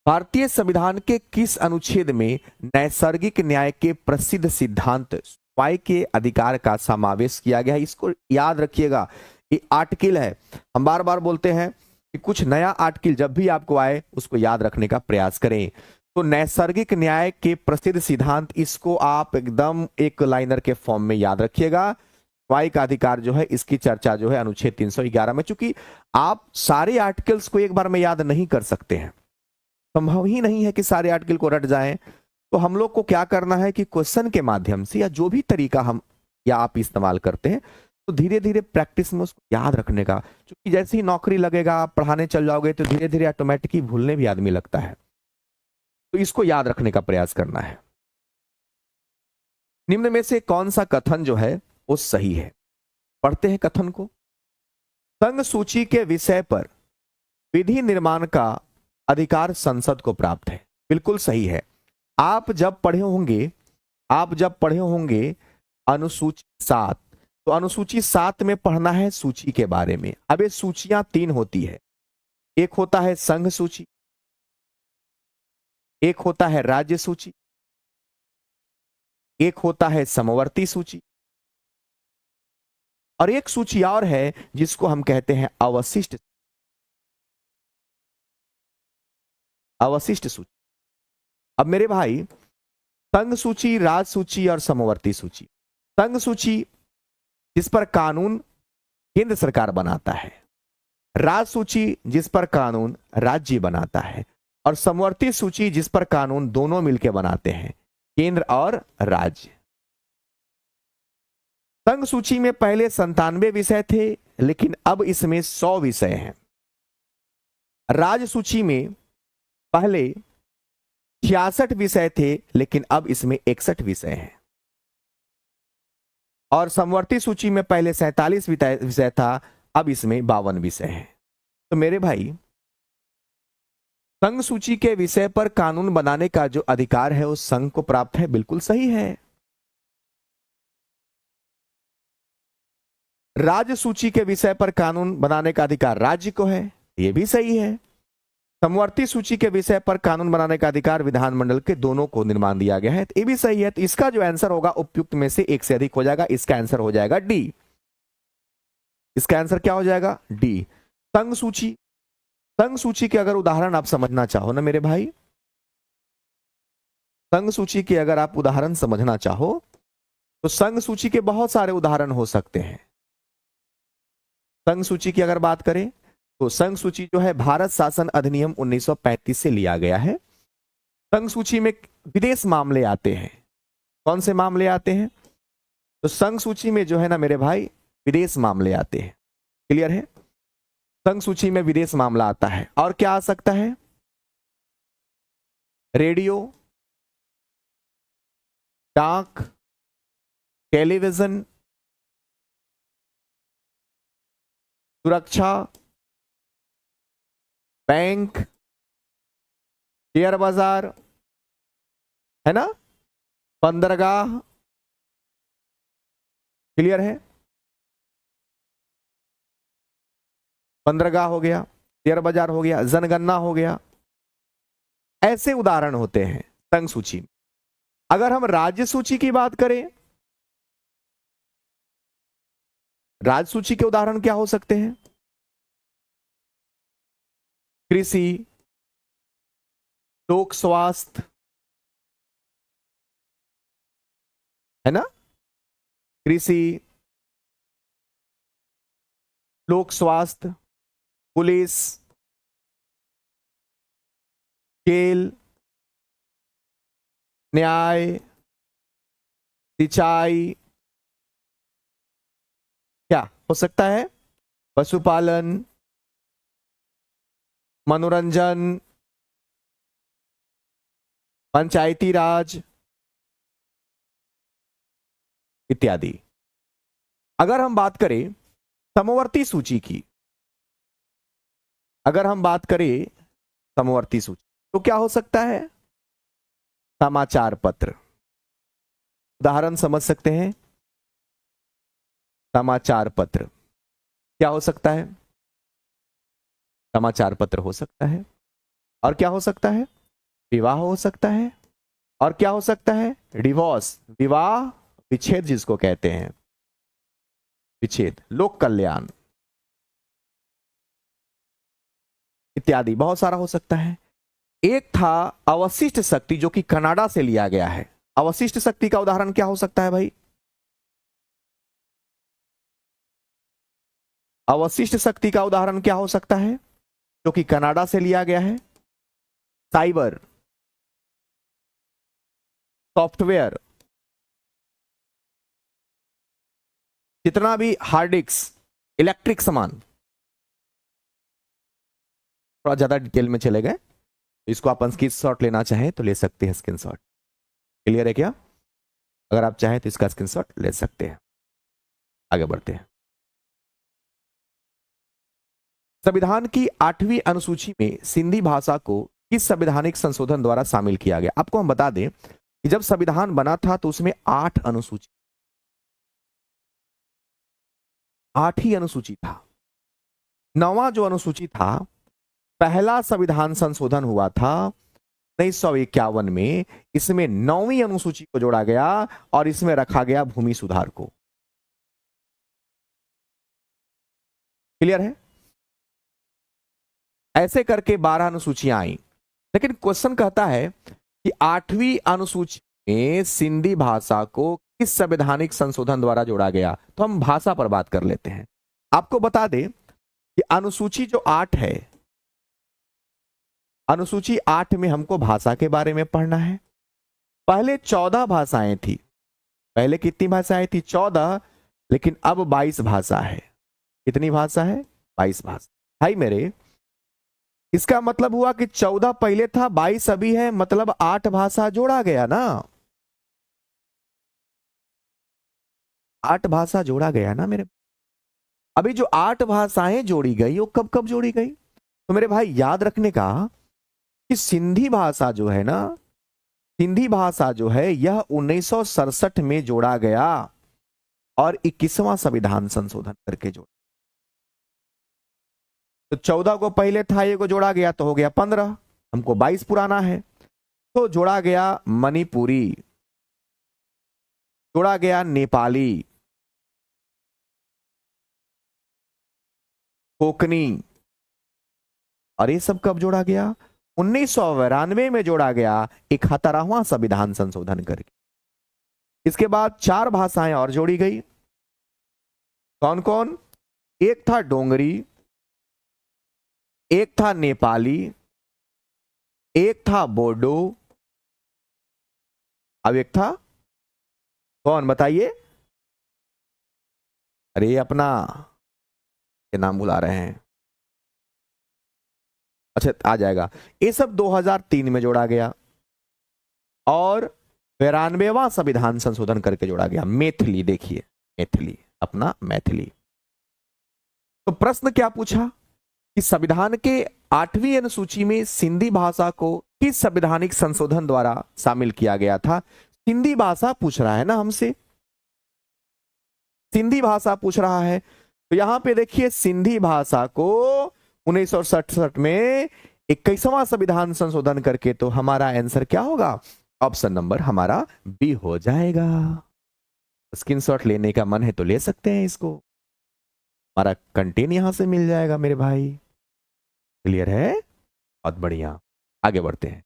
भारतीय संविधान के किस अनुच्छेद में नैसर्गिक न्याय के प्रसिद्ध सिद्धांत स्वाय के अधिकार का समावेश किया गया है? इसको याद रखिएगा, ये आर्टिकल है। हम बार बार बोलते हैं कि कुछ नया आर्टिकल जब भी आपको आए उसको याद रखने का प्रयास करें। तो नैसर्गिक न्याय के प्रसिद्ध सिद्धांत, इसको आप एकदम एक लाइनर के फॉर्म में याद रखिएगा। स्वाय का अधिकार जो है इसकी चर्चा जो है अनुच्छेद 311 में। चूंकि आप सारे आर्टिकल्स को एक बार में याद नहीं कर सकते हैं, संभव ही नहीं है कि सारे आर्टिकल को रट जाएं, तो हम लोग को क्या करना है कि क्वेश्चन के माध्यम से या जो भी तरीका हम या आप इस्तेमाल करते हैं, तो धीरे धीरे प्रैक्टिस में उसको याद रखने का। क्योंकि जैसे ही नौकरी लगेगा, आप पढ़ाने चल जाओगे तो धीरे धीरे ऑटोमेटिक ही भूलने भी आदमी लगता है। तो इसको याद रखने का प्रयास करना है। निम्न में से कौन सा कथन जो है वो सही है? पढ़ते हैं कथन को। संघ सूची के विषय पर विधि निर्माण का अधिकार संसद को प्राप्त है। बिल्कुल सही है। आप जब पढ़े होंगे अनुसूची 7, तो अनुसूची 7 में पढ़ना है सूची के बारे में। अब ये सूचियां 3 होती है, एक होता है संघ सूची, एक होता है राज्य सूची, एक होता है समवर्ती सूची, और एक सूची और है जिसको हम कहते हैं अवशिष्ट सूची। अब मेरे भाई, संघ सूची, राज सूची और समवर्ती सूची। संघ सूची जिस पर कानून केंद्र सरकार बनाता है, राज सूची जिस पर कानून राज्य बनाता है, और समवर्ती सूची जिस पर कानून दोनों मिलकर बनाते हैं, केंद्र और राज्य। संघ सूची में पहले 97 विषय थे, लेकिन अब इसमें 100 विषय हैं। राज सूची में पहले 66 विषय थे, लेकिन अब इसमें 61 विषय हैं। और समवर्ती सूची में पहले 47 विषय था, अब इसमें 52 विषय हैं। तो मेरे भाई, संघ सूची के विषय पर कानून बनाने का जो अधिकार है वो संघ को प्राप्त है। बिल्कुल सही है। राज्य सूची के विषय पर कानून बनाने का अधिकार राज्य को है, यह भी सही है। समवर्ती सूची के विषय पर कानून बनाने का अधिकार विधानमंडल के दोनों को निर्माण दिया गया है, तो ये भी सही है। तो इसका जो आंसर होगा उपयुक्त में से एक से अधिक हो जाएगा। इसका आंसर हो जाएगा डी। इसका आंसर क्या हो जाएगा? डी। संघ सूची, संघ सूची के अगर उदाहरण आप समझना चाहो ना मेरे भाई, संघ सूची के अगर आप उदाहरण समझना चाहो तो संघ सूची के बहुत सारे उदाहरण हो सकते हैं। संघ सूची की अगर बात करें तो संघ सूची जो है भारत शासन अधिनियम 1935 से लिया गया है। संघ सूची में विदेश मामले आते हैं। कौन से मामले आते हैं? तो संघ सूची में जो है ना मेरे भाई, विदेश मामले आते हैं। क्लियर है? संघ सूची में विदेश मामला आता है। और क्या आ सकता है? रेडियो, डाक, टेलीविजन, सुरक्षा, बैंक, शेयर बाजार, है ना, बंदरगाह, क्लियर है, बंदरगाह हो गया, शेयर बाजार हो गया, जनगणना हो गया, ऐसे उदाहरण होते हैं संघ सूची में। अगर हम राज्य सूची की बात करें, राज्य सूची के उदाहरण क्या हो सकते हैं? कृषि, लोक स्वास्थ्य, है ना, कृषि, लोक स्वास्थ्य, पुलिस, खेल, न्याय, सिंचाई, क्या हो सकता है? पशुपालन, मनोरंजन, पंचायती राज इत्यादि। अगर हम बात करें समवर्ती सूची की, अगर हम बात करें समवर्ती सूची, तो क्या हो सकता है? समाचार पत्र, उदाहरण समझ सकते हैं, समाचार पत्र क्या हो सकता है? समाचार पत्र हो सकता है। और क्या हो सकता है? विवाह हो सकता है। और क्या हो सकता है? डिवोर्स, विवाह विच्छेद जिसको कहते हैं, विच्छेद, लोक कल्याण इत्यादि बहुत सारा हो सकता है। एक था अवशिष्ट शक्ति, जो कि कनाडा से लिया गया है। अवशिष्ट शक्ति का उदाहरण क्या हो सकता है भाई? अवशिष्ट शक्ति का उदाहरण क्या हो सकता है जो कि कनाडा से लिया गया है? साइबर, सॉफ्टवेयर, जितना भी हार्ड डिस्क, इलेक्ट्रिक सामान। थोड़ा ज्यादा डिटेल में चले गए, इसको आप स्क्रीनशॉट लेना चाहें तो ले सकते हैं स्क्रीनशॉट। क्लियर है क्या? अगर आप चाहें तो इसका स्क्रीनशॉट ले सकते हैं। आगे बढ़ते हैं। संविधान की 8वीं अनुसूची में सिंधी भाषा को किस संवैधानिक संशोधन द्वारा शामिल किया गया? आपको हम बता दें कि जब संविधान बना था तो उसमें 8 अनुसूची, 8 ही अनुसूची था। 9वां जो अनुसूची था, पहला संविधान संशोधन हुआ था 1951 में। इसमें 9वीं अनुसूची को जोड़ा गया और इसमें रखा गया भूमि सुधार को। क्लियर है? ऐसे करके 12 अनुसूचियां आई। लेकिन क्वेश्चन कहता है कि 8वीं अनुसूची में सिंधी भाषा को किस संवैधानिक संशोधन द्वारा जोड़ा गया? तो हम भाषा पर बात कर लेते हैं। आपको बता दें कि अनुसूची जो 8 है, अनुसूची 8 में हमको भाषा के बारे में पढ़ना है। पहले 14 भाषाएं थी। पहले कितनी भाषाएं थी? 14। लेकिन अब 22 भाषा है। कितनी भाषा है? 22 भाषा। भाई मेरे, इसका मतलब हुआ कि 14 पहले था, 22 अभी है, मतलब 8 भाषा जोड़ा गया ना। 8 भाषा जोड़ा गया ना मेरे। अभी जो 8 भाषाएं जोड़ी गई वो कब कब जोड़ी गई? तो मेरे भाई याद रखने का कि सिंधी भाषा जो है ना, सिंधी भाषा जो है यह 1967 में जोड़ा गया और 21वां संविधान संशोधन करके जोड़ा। तो 14 को पहले था, ये को जोड़ा गया तो हो गया 15, हमको 22 पुराना है। तो जोड़ा गया मणिपुरी, जोड़ा गया नेपाली, कोकनी, और ये सब कब जोड़ा गया? 1992 में जोड़ा गया 71वां संविधान संशोधन करके। इसके बाद 4 भाषाएं और जोड़ी गई। कौन कौन? एक था डोंगरी, एक था नेपाली, एक था बोडो, अब एक था कौन बताइए? अरे अपना के नाम भुला रहे हैं। अच्छा आ जाएगा। ये सब 2003 में जोड़ा गया और 92वां संविधान संशोधन करके जोड़ा गया। मैथिली, देखिए मैथिली, अपना मैथिली। तो प्रश्न क्या पूछा कि संविधान के 8वीं अनुसूची में सिंधी भाषा को किस संवैधानिक संशोधन द्वारा शामिल किया गया था? सिंधी भाषा पूछ रहा है ना हमसे, सिंधी भाषा पूछ रहा है। तो यहां पे देखिए सिंधी भाषा को 1967 में 21वां संविधान संशोधन करके, तो हमारा आंसर क्या होगा? ऑप्शन नंबर हमारा बी हो जाएगा। स्क्रीनशॉट लेने का मन है तो ले सकते हैं इसको, हमारा कंटेंट यहां से मिल जाएगा मेरे भाई। क्लियर है? बहुत बढ़िया, आगे बढ़ते हैं।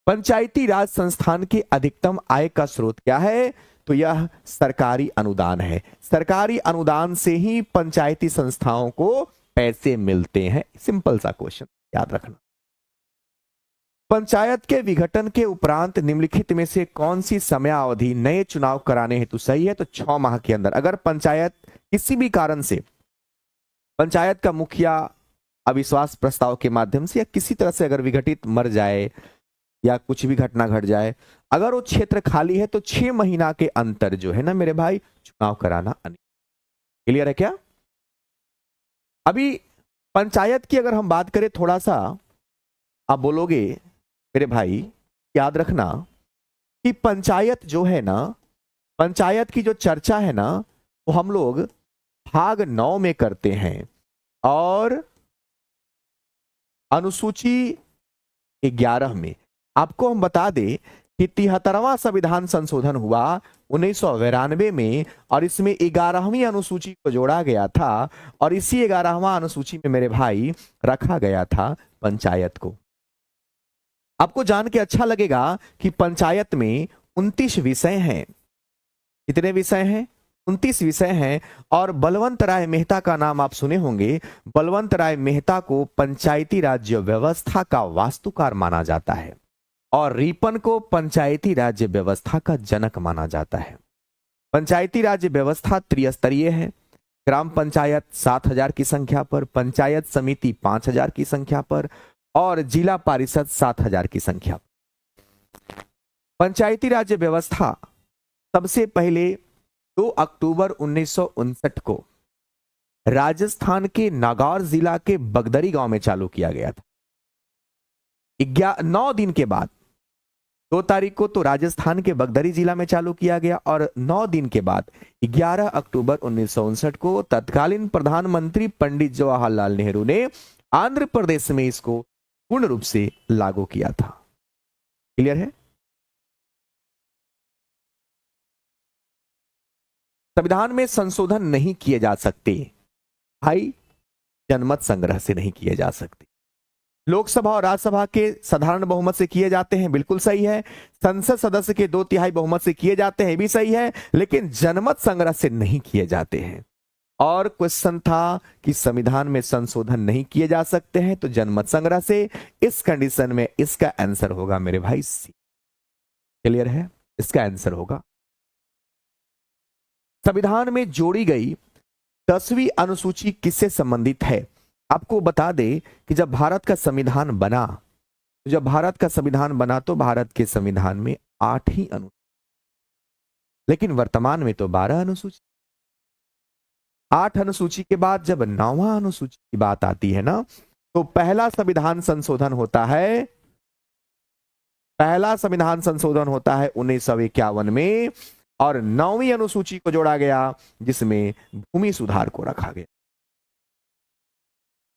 पंचायती राज संस्थान की अधिकतम आय का स्रोत क्या है? तो यह सरकारी अनुदान है। सरकारी अनुदान से ही पंचायती संस्थाओं को पैसे मिलते हैं। सिंपल सा क्वेश्चन, याद रखना। पंचायत के विघटन के उपरांत निम्नलिखित में से कौन सी समयावधि नए चुनाव कराने हेतु सही है? तो 6 माह के अंदर। अगर पंचायत किसी भी कारण से, पंचायत का मुखिया अविश्वास प्रस्ताव के माध्यम से या किसी तरह से अगर विघटित मर जाए या कुछ भी घटना घट जाए, अगर वो क्षेत्र खाली है तो 6 महीना के अंतर जो है ना मेरे भाई, चुनाव कराना अनिवार्य। क्लियर है क्या? अभी पंचायत की अगर हम बात करें, थोड़ा सा आप बोलोगे मेरे भाई, याद रखना कि पंचायत जो है ना, पंचायत की जो चर्चा है ना, वो हम लोग भाग 9 में करते हैं और अनुसूची 11 में। आपको हम बता दें कि 73वां संविधान संशोधन हुआ 1992 में और इसमें 11वीं अनुसूची को जोड़ा गया था और इसी 11वां अनुसूची में मेरे भाई रखा गया था पंचायत को। आपको जान के अच्छा लगेगा कि पंचायत में 29 विषय हैं। कितने विषय हैं? 29 विषय हैं। और बलवंत राय मेहता का नाम आप सुने होंगे। बलवंत राय मेहता को पंचायती राज्य व्यवस्था का वास्तुकार माना जाता है और रिपन को पंचायती राज्य व्यवस्था का जनक माना जाता है। पंचायती राज्य व्यवस्था त्रिस्तरीय है। ग्राम पंचायत 7000 की संख्या पर, पंचायत समिति 5000 की संख्या पर और जिला परिषद 7000 की संख्या पर। पंचायती राज्य व्यवस्था सबसे पहले 2 अक्टूबर 1959 को राजस्थान के नागौर जिला के बगदरी गांव में चालू किया गया था। 9 दिन के बाद 2 तारीख को तो राजस्थान के बगदरी जिला में चालू किया गया और 9 दिन के बाद 11 अक्टूबर 1959 को तत्कालीन प्रधानमंत्री पंडित जवाहरलाल नेहरू ने आंध्र प्रदेश में इसको पूर्ण रूप से लागू किया था। क्लियर है? संविधान में संशोधन नहीं किए जा सकते भाई, जनमत संग्रह से नहीं किए जा सकते। लोकसभा और राज्यसभा के साधारण बहुमत से किए जाते हैं, बिल्कुल सही है। संसद सदस्य के 2/3 बहुमत से किए जाते हैं, भी सही है। लेकिन जनमत संग्रह से नहीं किए जाते हैं। और क्वेश्चन था कि संविधान में संशोधन नहीं किए जा सकते हैं तो जनमत संग्रह से। इस कंडीशन में इसका आंसर होगा मेरे भाई सी। क्लियर है? इसका आंसर होगा। संविधान में जोड़ी गई 10वीं अनुसूची किससे संबंधित है? आपको बता दे कि जब भारत का संविधान बना, तो भारत के संविधान में 8 ही अनुसूची, लेकिन वर्तमान में तो 12 अनुसूची। 8 अनुसूची के बाद जब 9वां अनुसूची की बात आती है ना, तो पहला संविधान संशोधन होता है 1951 में और 9वीं अनुसूची को जोड़ा गया जिसमें भूमि सुधार को रखा गया।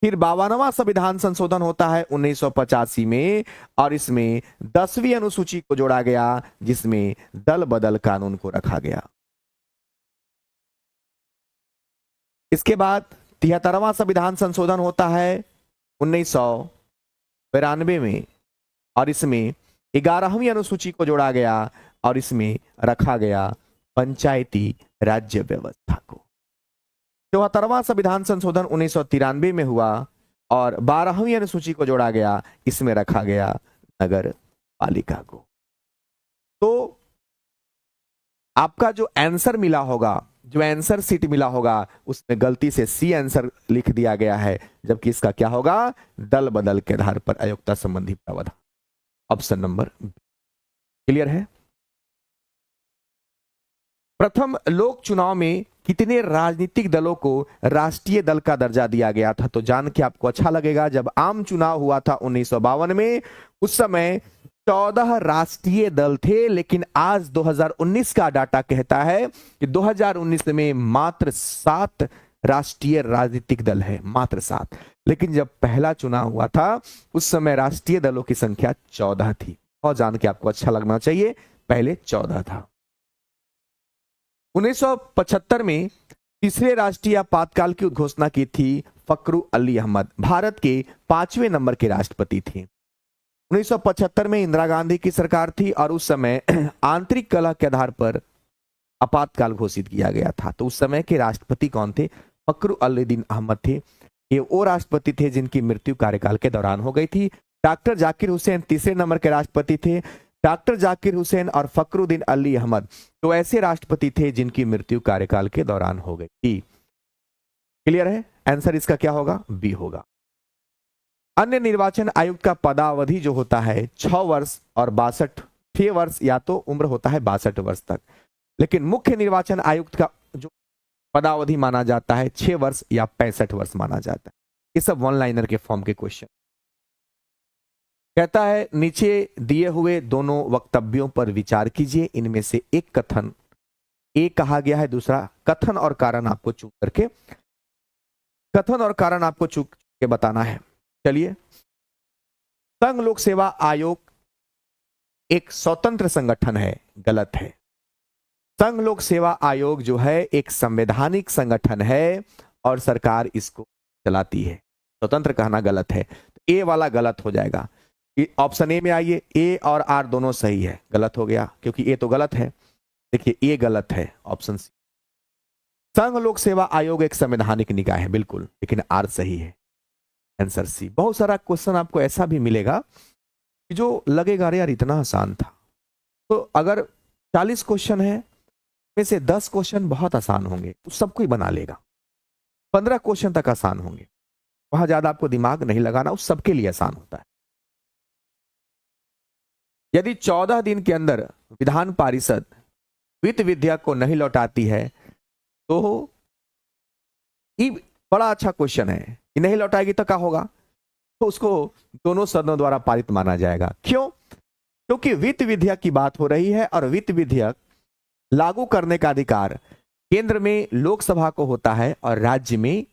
फिर 52वां संविधान संशोधन होता है 1985 में और इसमें 10वीं अनुसूची को जोड़ा गया जिसमें दल बदल कानून को रखा गया। इसके बाद 73वां संविधान संशोधन होता है 1992 में और इसमें 11वीं अनुसूची को जोड़ा गया और इसमें रखा गया पंचायती राज्य व्यवस्था को। 74वां संविधान संशोधन 1993 में हुआ और 12वीं अनुसूची को जोड़ा गया, इसमें रखा गया नगर पालिका को। तो आपका जो आंसर मिला होगा, जो आंसर सीट मिला होगा, उसमें गलती से सी आंसर लिख दिया गया है, जबकि इसका क्या होगा? दल बदल के आधार पर अयोग्यता संबंधी प्रावधान, ऑप्शन नंबर बी। क्लियर है? प्रथम लोक चुनाव में कितने राजनीतिक दलों को राष्ट्रीय दल का दर्जा दिया गया था? तो जान के आपको अच्छा लगेगा, जब आम चुनाव हुआ था 1952 में, उस समय 14 राष्ट्रीय दल थे, लेकिन आज 2019 का डाटा कहता है कि 2019 में मात्र 7 राष्ट्रीय राजनीतिक दल है, मात्र 7। लेकिन जब पहला चुनाव हुआ था उस समय राष्ट्रीय दलों की संख्या 14 थी। और जान के आपको अच्छा लगना चाहिए, पहले 14 था। 1975 में तीसरे राष्ट्रीय आपातकाल की घोषणा की थी फखरू अली अहमद, भारत के 5वें नंबर के राष्ट्रपति थे। 1975 में इंदिरा गांधी की सरकार थी और उस समय आंतरिक कलह के आधार पर आपातकाल घोषित किया गया था। तो उस समय के राष्ट्रपति कौन थे? फखरू अलीदीन अहमद थे। ये वो राष्ट्रपति थे जिनकी मृत्यु कार्यकाल के दौरान हो गई थी। डॉक्टर जाकिर हुसैन तीसरे नंबर के राष्ट्रपति थे। डॉक्टर जाकिर हुसैन और फखरुद्दीन अली अहमद तो ऐसे राष्ट्रपति थे जिनकी मृत्यु कार्यकाल के दौरान हो गई थी। क्लियर है? आंसर इसका क्या होगा? बी होगा। अन्य निर्वाचन आयुक्त का पदावधि जो होता है 6 वर्ष और 6 वर्ष या तो उम्र होता है 62 वर्ष तक, लेकिन मुख्य निर्वाचन आयुक्त का जो पदावधि माना जाता है 6 वर्ष या 65 वर्ष माना जाता है। ये सब वन लाइनर के फॉर्म के क्वेश्चन। कहता है नीचे दिए हुए दोनों वक्तव्यों पर विचार कीजिए, इनमें से एक कथन ए कहा गया है, दूसरा कथन और कारण आपको चूक करके बताना है। चलिए, संघ लोक सेवा आयोग एक स्वतंत्र संगठन है, गलत है। संघ लोक सेवा आयोग जो है एक संवैधानिक संगठन है और सरकार इसको चलाती है। स्वतंत्र कहना गलत है, तो ए वाला गलत हो जाएगा। ऑप्शन ए में आइए, ए और आर दोनों सही है, गलत हो गया क्योंकि ए तो गलत है। देखिए ए गलत है, ऑप्शन सी। संघ लोक सेवा आयोग एक संवैधानिक निकाय है, बिल्कुल, लेकिन आर सही है, आंसर सी। बहुत सारा क्वेश्चन आपको ऐसा भी मिलेगा कि जो लगेगा अरे यार इतना आसान था। तो अगर 40 क्वेश्चन है में से 10 क्वेश्चन बहुत आसान होंगे, तो सब कोई बना लेगा। 15 क्वेश्चन तक आसान होंगे, वहां ज्यादा आपको दिमाग नहीं लगाना, उस सबके लिए आसान होता है। यदि 14 दिन के अंदर विधान परिषद वित्त विधेयक को नहीं लौटाती है तो ये बड़ा अच्छा क्वेश्चन है कि नहीं लौटाएगी तो क्या होगा? तो उसको दोनों सदनों द्वारा पारित माना जाएगा। क्यों? क्योंकि वित्त विधेयक की बात हो रही है और वित्त विधेयक लागू करने का अधिकार केंद्र में लोकसभा को होता है और राज्य में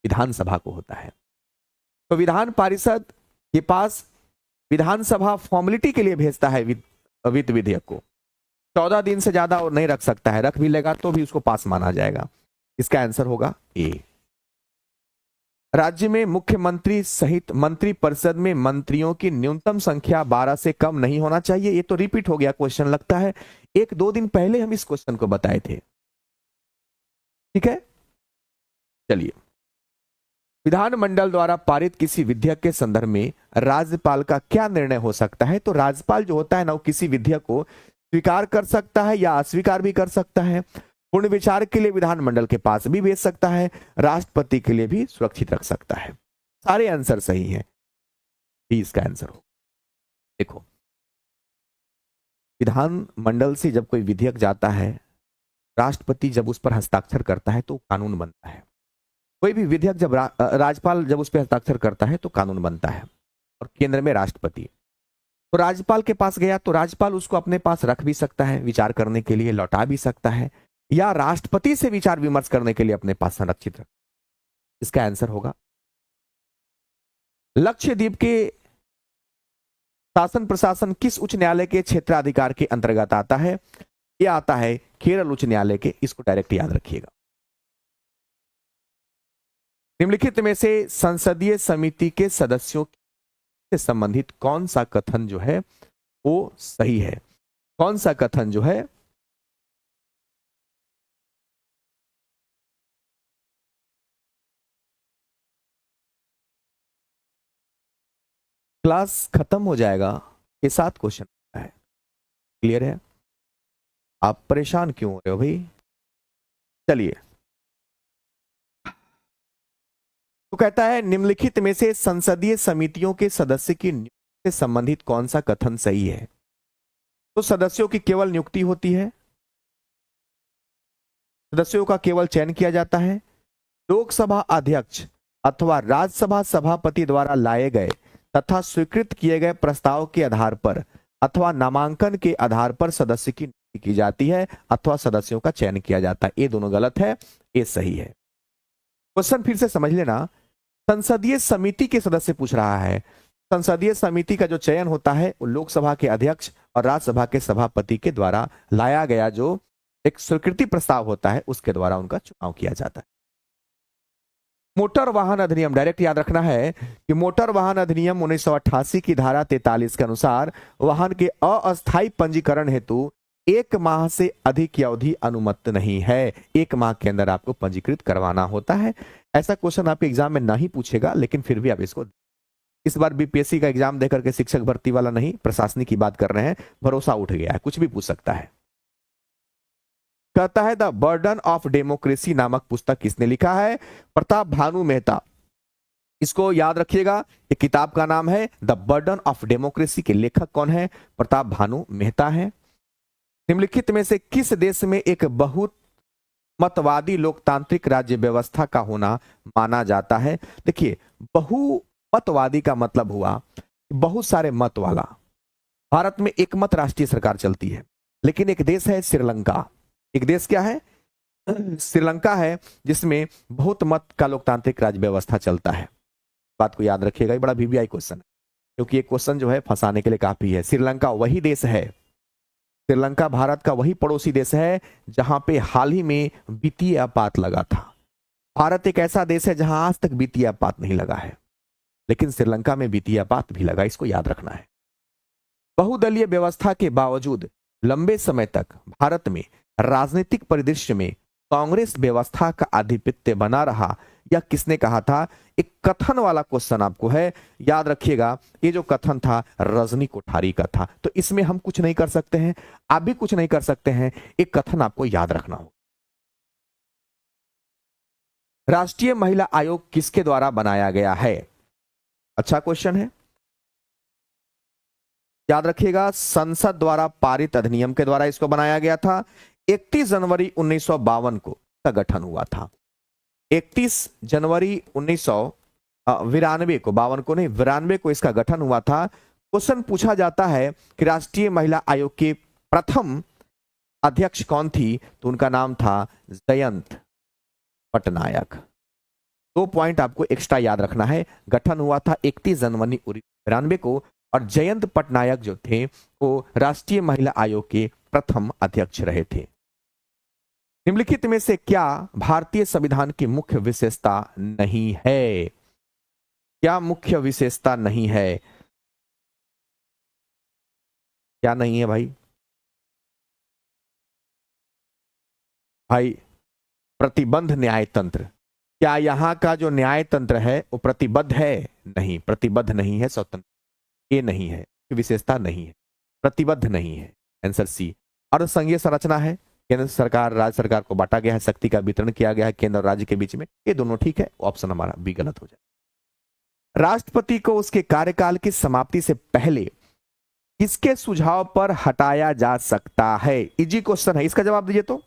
विधानसभा को होता है। तो विधान परिषद के पास विधानसभा फॉर्मेलिटी के लिए भेजता है वित्त विधेयक को। 14 दिन से ज्यादा और नहीं रख सकता है, रख भी लेगा तो भी उसको पास माना जाएगा। इसका आंसर होगा ए। राज्य में मुख्यमंत्री सहित मंत्री परिषद में मंत्रियों की न्यूनतम संख्या 12 से कम नहीं होना चाहिए। ये तो रिपीट हो गया क्वेश्चन, लगता है 1-2 दिन पहले हम इस क्वेश्चन को बताए थे। ठीक है, चलिए। विधानमंडल द्वारा पारित किसी विधेयक के संदर्भ में राज्यपाल का क्या निर्णय हो सकता है? तो राज्यपाल जो होता है ना, वो किसी विधेयक को स्वीकार कर सकता है या अस्वीकार भी कर सकता है। पूर्ण विचार के लिए विधानमंडल के पास भी भेज सकता है, राष्ट्रपति के लिए भी सुरक्षित रख सकता है। सारे आंसर सही हैं, इसका आंसर हो। देखो, विधानमंडल से जब कोई विधेयक जाता है, राष्ट्रपति जब उस पर हस्ताक्षर करता है तो कानून बनता है। कोई भी विधेयक जब राज्यपाल जब उस पर हस्ताक्षर करता है तो कानून बनता है। और केंद्र में राष्ट्रपति, तो राज्यपाल के पास गया तो राज्यपाल उसको अपने पास रख भी सकता है, विचार करने के लिए लौटा भी सकता है, या राष्ट्रपति से विचार विमर्श करने के लिए अपने पास संरक्षित रख। इसका आंसर होगा लक्षद्वीप के शासन प्रशासन किस उच्च न्यायालय के क्षेत्राधिकार के अंतर्गत आता है? यह आता है केरल उच्च न्यायालय के। इसको डायरेक्ट याद रखिएगा। निम्नलिखित में से संसदीय समिति के सदस्यों से संबंधित कौन सा कथन जो है वो सही है? कौन सा कथन जो है क्लास खत्म हो जाएगा के साथ क्वेश्चन है। क्लियर है? आप परेशान क्यों हो रहे हो भाई? चलिए, तो कहता है निम्नलिखित में से संसदीय समितियों के सदस्य की नियुक्ति से संबंधित कौन सा कथन सही है? तो सदस्यों की केवल नियुक्ति होती है, सदस्यों का केवल चयन किया जाता है। लोकसभा अध्यक्ष अथवा राज्यसभा सभापति द्वारा लाए गए तथा स्वीकृत किए गए प्रस्ताव के आधार पर अथवा नामांकन के आधार पर सदस्य की नियुक्ति की जाती है अथवा सदस्यों का चयन किया जाता है। ये दोनों गलत है, ये सही है। क्वेश्चन फिर से समझ लेना। संसदीय समिति के सदस्य पूछ रहा है। संसदीय समिति का जो चयन होता है वो लोकसभा के अध्यक्ष और राज्यसभा के सभापति के द्वारा लाया गया जो एक स्वीकृति प्रस्ताव होता है उसके द्वारा उनका चुनाव किया जाता है। मोटर वाहन अधिनियम, डायरेक्ट याद रखना है कि मोटर वाहन अधिनियम 1988 की धारा 43 के अनुसार वाहन के अस्थायी पंजीकरण हेतु 1 माह से अधिक की अवधि अनुमत नहीं है। 1 माह के अंदर आपको पंजीकृत करवाना होता है। ऐसा क्वेश्चन आपके एग्जाम में नहीं पूछेगा, लेकिन फिर भी आप इसको, इस बार बीपीएससी का एग्जाम देकर के शिक्षक भर्ती वाला नहीं, प्रशासनिक की बात कर रहे हैं, भरोसा उठ गया है, कुछ भी पूछ सकता है। कहता है द बर्डन ऑफ डेमोक्रेसी नामक पुस्तक किसने लिखा है? प्रताप भानु मेहता। इसको याद रखिएगा, ये किताब का नाम है द बर्डन ऑफ डेमोक्रेसी। के लेखक कौन है? प्रताप भानु मेहता है। निम्नलिखित में से किस देश में एक बहुत मतवादी लोकतांत्रिक राज्य व्यवस्था का होना माना जाता है? देखिए, बहुमतवादी का मतलब हुआ बहुत सारे मत वाला। भारत में एक मत राष्ट्रीय सरकार चलती है, लेकिन एक देश है श्रीलंका। एक देश क्या है? श्रीलंका है, जिसमें बहुत मत का लोकतांत्रिक राज्य व्यवस्था चलता है। बात को याद रखिएगा, ये बड़ा वीवीआई क्वेश्चन है, क्योंकि ये क्वेश्चन जो है फंसाने के लिए काफी है। श्रीलंका वही देश है, श्रीलंका भारत का वही पड़ोसी देश है जहां पे हाल ही में वित्तीय आपात लगा था। भारत एक ऐसा देश है जहां आज तक वित्तीय आपात नहीं लगा है, लेकिन श्रीलंका में वित्तीय आपात भी लगा, इसको याद रखना है। बहुदलीय व्यवस्था के बावजूद लंबे समय तक भारत में राजनीतिक परिदृश्य में कांग्रेस व्यवस्था का आधिपत्य बना रहा, यह किसने कहा था? एक कथन वाला क्वेश्चन आपको है, याद रखिएगा। ये जो कथन था रजनी कोठारी का था, तो इसमें हम कुछ नहीं कर सकते हैं, आप भी कुछ नहीं कर सकते हैं, एक कथन आपको याद रखना होगा। राष्ट्रीय महिला आयोग किसके द्वारा बनाया गया है? अच्छा क्वेश्चन है, याद रखिएगा। संसद द्वारा पारित अधिनियम के द्वारा इसको बनाया गया था। 31 जनवरी 1952 को इसका गठन हुआ था। 31 जनवरी 1992 को, 52 को नहीं, 92 को इसका गठन हुआ था। क्वेश्चन पूछा जाता है कि राष्ट्रीय महिला आयोग के प्रथम अध्यक्ष कौन थी? तो उनका नाम था जयंत पटनायक। 2 पॉइंट आपको एक्स्ट्रा याद रखना है। गठन हुआ था 31 जनवरी 92 को, और जयंत पटनायक जो थे वो राष्ट्रीय महिला आयोग के प्रथम अध्यक्ष रहे थे। निम्नलिखित में से क्या भारतीय संविधान की मुख्य विशेषता नहीं है? क्या मुख्य विशेषता नहीं है? क्या नहीं है भाई? भाई, प्रतिबंध न्याय तंत्र। क्या यहां का जो न्याय तंत्र है वो प्रतिबद्ध है? नहीं, प्रतिबद्ध नहीं है, स्वतंत्र ये नहीं है, विशेषता नहीं है, प्रतिबद्ध नहीं है। Answer C. अर्धसंघीय संरचना है, केंद्र सरकार राज्य सरकार को बांटा गया है, शक्ति का वितरण किया गया है केंद्र और राज्य के बीच में, ये दोनों ठीक है। ऑप्शन हमारा बी गलत हो जाए। राष्ट्रपति को उसके कार्यकाल की समाप्ति से पहले किसके सुझाव पर हटाया जा सकता है? इजी क्वेश्चन है, इसका जवाब दीजिए तो।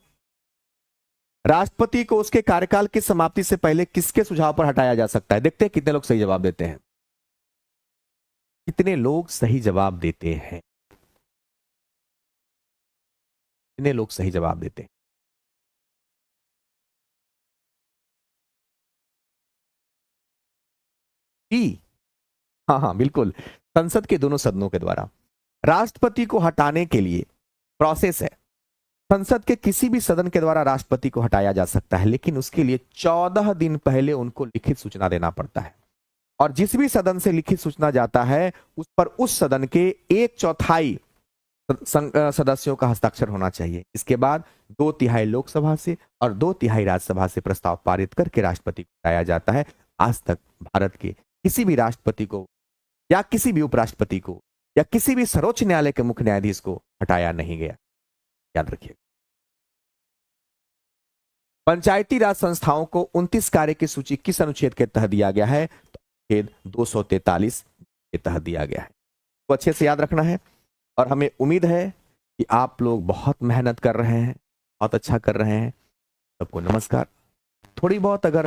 राष्ट्रपति को उसके कार्यकाल की समाप्ति से पहले किसके सुझाव पर हटाया जा सकता है? देखते हैं कितने लोग सही जवाब देते हैं। कितने लोग सही जवाब देते हैं? कितने लोग सही जवाब देते हैं? हाँ हाँ बिल्कुल, संसद के दोनों सदनों के द्वारा। राष्ट्रपति को हटाने के लिए प्रोसेस है, संसद के किसी भी सदन के द्वारा राष्ट्रपति को हटाया जा सकता है, लेकिन उसके लिए 14 दिन पहले उनको लिखित सूचना देना पड़ता है, और जिस भी सदन से लिखित सूचना जाता है उस पर उस सदन के 1/4 सदस्यों का हस्ताक्षर होना चाहिए। इसके बाद 2/3 लोकसभा से और 2/3 राज्यसभा से प्रस्ताव पारित करके राष्ट्रपति को हटाया जाता है। आज तक भारत के किसी भी राष्ट्रपति को या किसी भी उपराष्ट्रपति को या किसी भी सर्वोच्च न्यायालय के मुख्य न्यायाधीश को हटाया नहीं गया, याद रखिए। पंचायती राज संस्थाओं को 29 कार्य की सूची किस अनुच्छेद के तहत दिया गया है? तो अनुच्छेद 243 के तहत दिया गया है। तो अच्छे से याद रखना है, और हमें उम्मीद है कि आप लोग बहुत मेहनत कर रहे हैं, बहुत अच्छा कर रहे हैं। सबको नमस्कार। थोड़ी बहुत अगर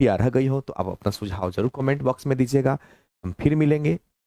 प्यार रह गई हो तो आप अपना सुझाव जरूर कमेंट बॉक्स में दीजिएगा। हम फिर मिलेंगे